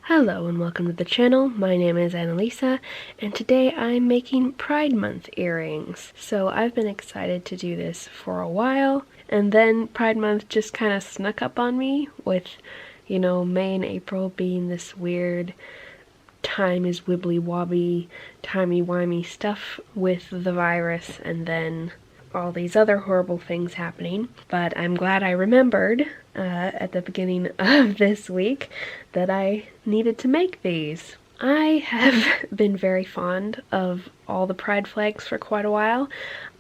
Hello and welcome to the channel. My name is Annalisa and today I'm making Pride Month earrings. So I've been excited to do this for a while and then Pride Month just kind of snuck up on me with, May and April being this weird time is wibbly wobbly, timey-wimey stuff with the virus and then all these other horrible things happening. But I'm glad I remembered at the beginning of this week that I needed to make these. I have been very fond of all the pride flags for quite a while.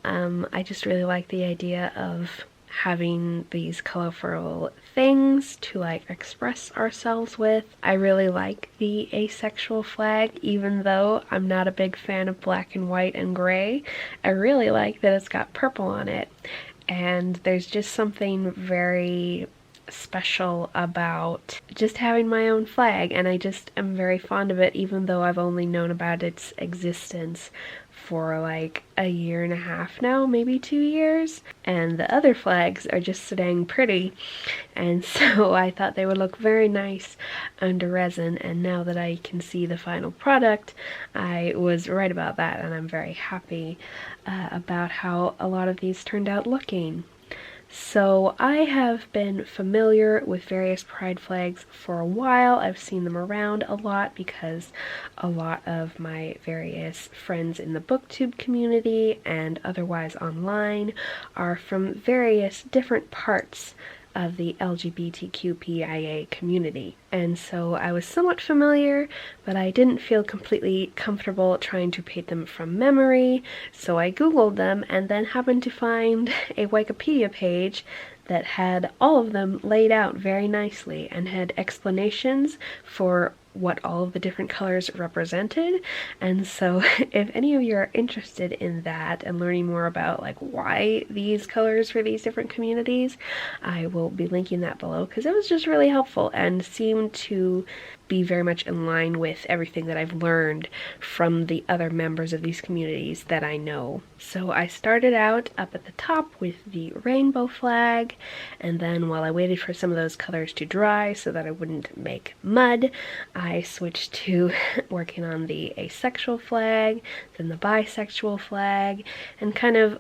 I just really like the idea of having these colorful things to express ourselves with. I really like the asexual flag, even though I'm not a big fan of black and white and gray. I really like that it's got purple on it, and there's just something very special about just having my own flag, and I just am very fond of it, even though I've only known about its existence for like a year and a half now, maybe 2 years, and the other flags are just so dang pretty, and so I thought they would look very nice under resin, and now that I can see the final product, I was right about that, and I'm very happy about how a lot of these turned out looking. So I have been familiar with various pride flags for a while. I've seen them around a lot because a lot of my various friends in the booktube community and otherwise online are from various different parts of the LGBTQIA community. And so I was somewhat familiar, but I didn't feel completely comfortable trying to paint them from memory, so I googled them and then happened to find a Wikipedia page that had all of them laid out very nicely and had explanations for what all of the different colors represented. And so if any of you are interested in that and learning more about why these colors for these different communities, I will be linking that below because it was just really helpful and seemed to be very much in line with everything that I've learned from the other members of these communities that I know. So I started out up at the top with the rainbow flag, and then while I waited for some of those colors to dry so that I wouldn't make mud, I switched to working on the asexual flag, then the bisexual flag, and kind of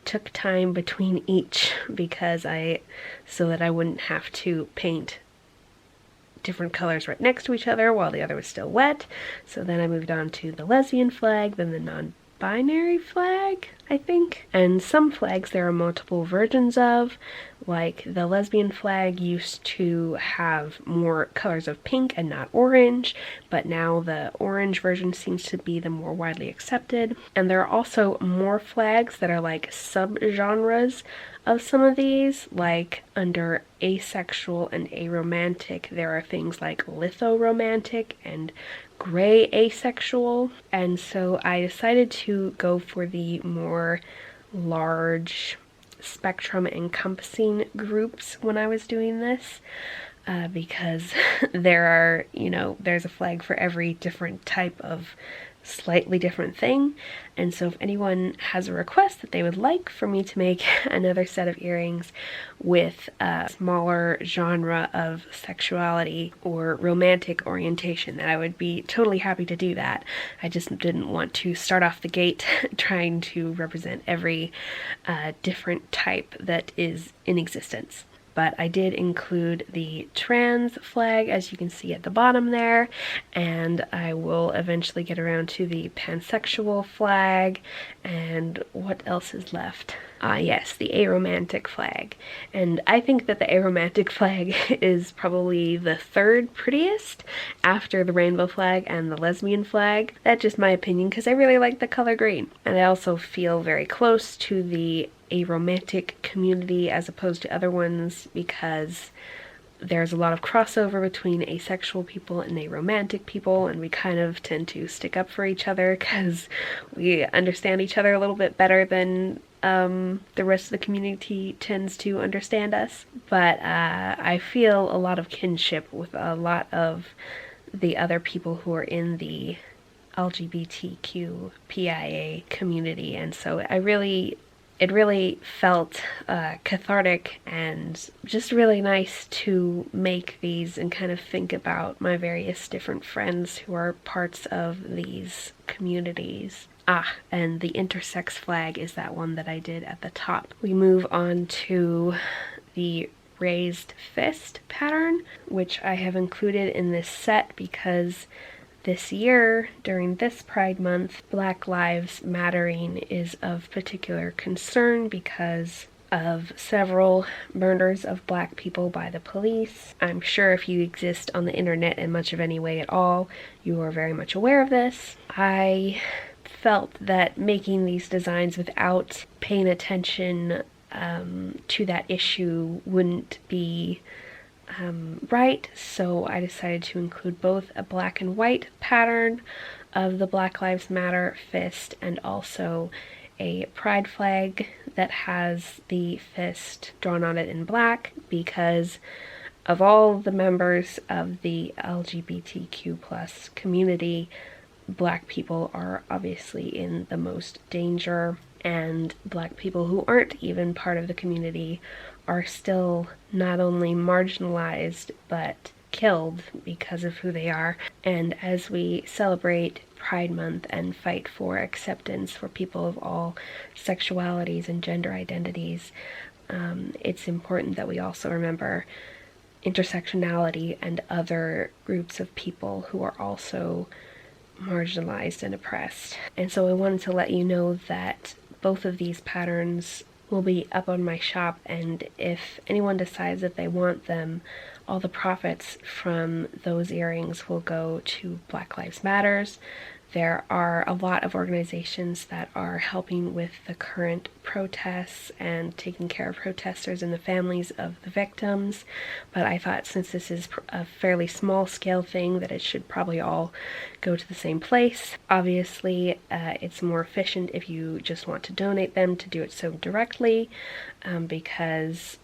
took time between each so that I wouldn't have to paint different colors right next to each other while the other was still wet. So then I moved on to the lesbian flag, then the non-binary flag, I think. And some flags there are multiple versions of, like the lesbian flag used to have more colors of pink and not orange, but now the orange version seems to be the more widely accepted. And there are also more flags that are like subgenres of some of these, like under asexual and aromantic, there are things like lithoromantic and gray asexual, and so I decided to go for the more large spectrum encompassing groups when I was doing this, because there's a flag for every different type of slightly different thing. And so if anyone has a request that they would like for me to make another set of earrings with a smaller genre of sexuality or romantic orientation, then I would be totally happy to do that. I just didn't want to start off the gate trying to represent every different type that is in existence. But I did include the trans flag, as you can see at the bottom there, and I will eventually get around to the pansexual flag, and what else is left? Yes, the aromantic flag. And I think that the aromantic flag is probably the third prettiest after the rainbow flag and the lesbian flag. That's just my opinion because I really like the color green. And I also feel very close to the aromantic community as opposed to other ones because there's a lot of crossover between asexual people and aromantic people, and we kind of tend to stick up for each other because we understand each other a little bit better than the rest of the community tends to understand us. But I feel a lot of kinship with a lot of the other people who are in the LGBTQIA community, and so I really it really felt cathartic and just really nice to make these and kind of think about my various different friends who are parts of these communities. And the intersex flag is that one that I did at the top. We move on to the raised fist pattern, which I have included in this set because this year, during this Pride Month, Black Lives Mattering is of particular concern because of several murders of black people by the police. I'm sure if you exist on the internet in much of any way at all, you are very much aware of this. I felt that making these designs without paying attention to that issue wouldn't be right, so I decided to include both a black and white pattern of the Black Lives Matter fist and also a pride flag that has the fist drawn on it in black, because of all the members of the LGBTQ plus community, black people are obviously in the most danger, and black people who aren't even part of the community are still not only marginalized but killed because of who they are. And as we celebrate Pride Month and fight for acceptance for people of all sexualities and gender identities, it's important that we also remember intersectionality and other groups of people who are also marginalized and oppressed. And so I wanted to let you know that both of these patterns will be up on my shop, and if anyone decides that they want them, all the profits from those earrings will go to Black Lives Matters. There are a lot of organizations that are helping with the current protests and taking care of protesters and the families of the victims, but I thought since this is a fairly small scale thing that it should probably all go to the same place. Obviously, it's more efficient if you just want to donate them to do it so directly, because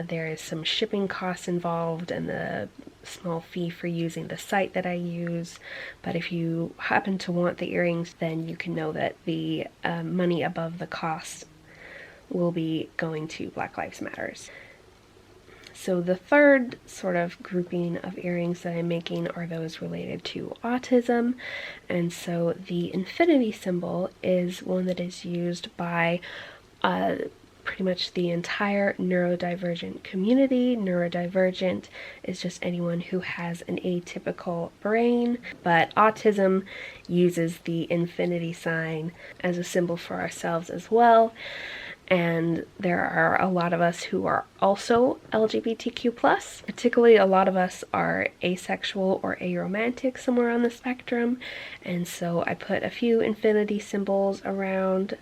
there is some shipping costs involved and the small fee for using the site that I use. But if you happen to want the earrings, then you can know that the money above the cost will be going to Black Lives Matters. So the third sort of grouping of earrings that I'm making are those related to autism. And so the infinity symbol is one that is used by pretty much the entire neurodivergent community. Neurodivergent is just anyone who has an atypical brain, but autism uses the infinity sign as a symbol for ourselves as well. And there are a lot of us who are also LGBTQ+. Particularly a lot of us are asexual or aromantic somewhere on the spectrum. And so I put a few infinity symbols around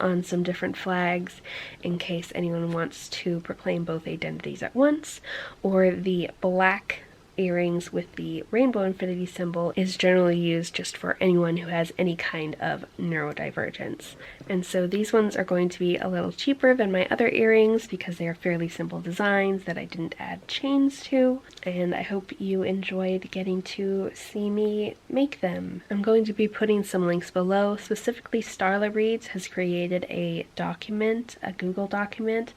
on some different flags in case anyone wants to proclaim both identities at once. Or the black earrings with the rainbow infinity symbol is generally used just for anyone who has any kind of neurodivergence. And so these ones are going to be a little cheaper than my other earrings because they are fairly simple designs that I didn't add chains to, and I hope you enjoyed getting to see me make them. I'm going to be putting some links below. Specifically, Starla Reads has created a document, a Google document,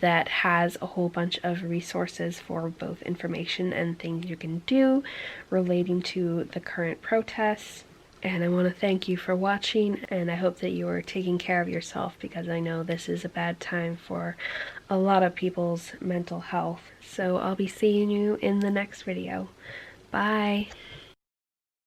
that has a whole bunch of resources for both information and things you can do relating to the current protests. And I want to thank you for watching, and I hope that you are taking care of yourself, because I know this is a bad time for a lot of people's mental health. So I'll be seeing you in the next video. Bye!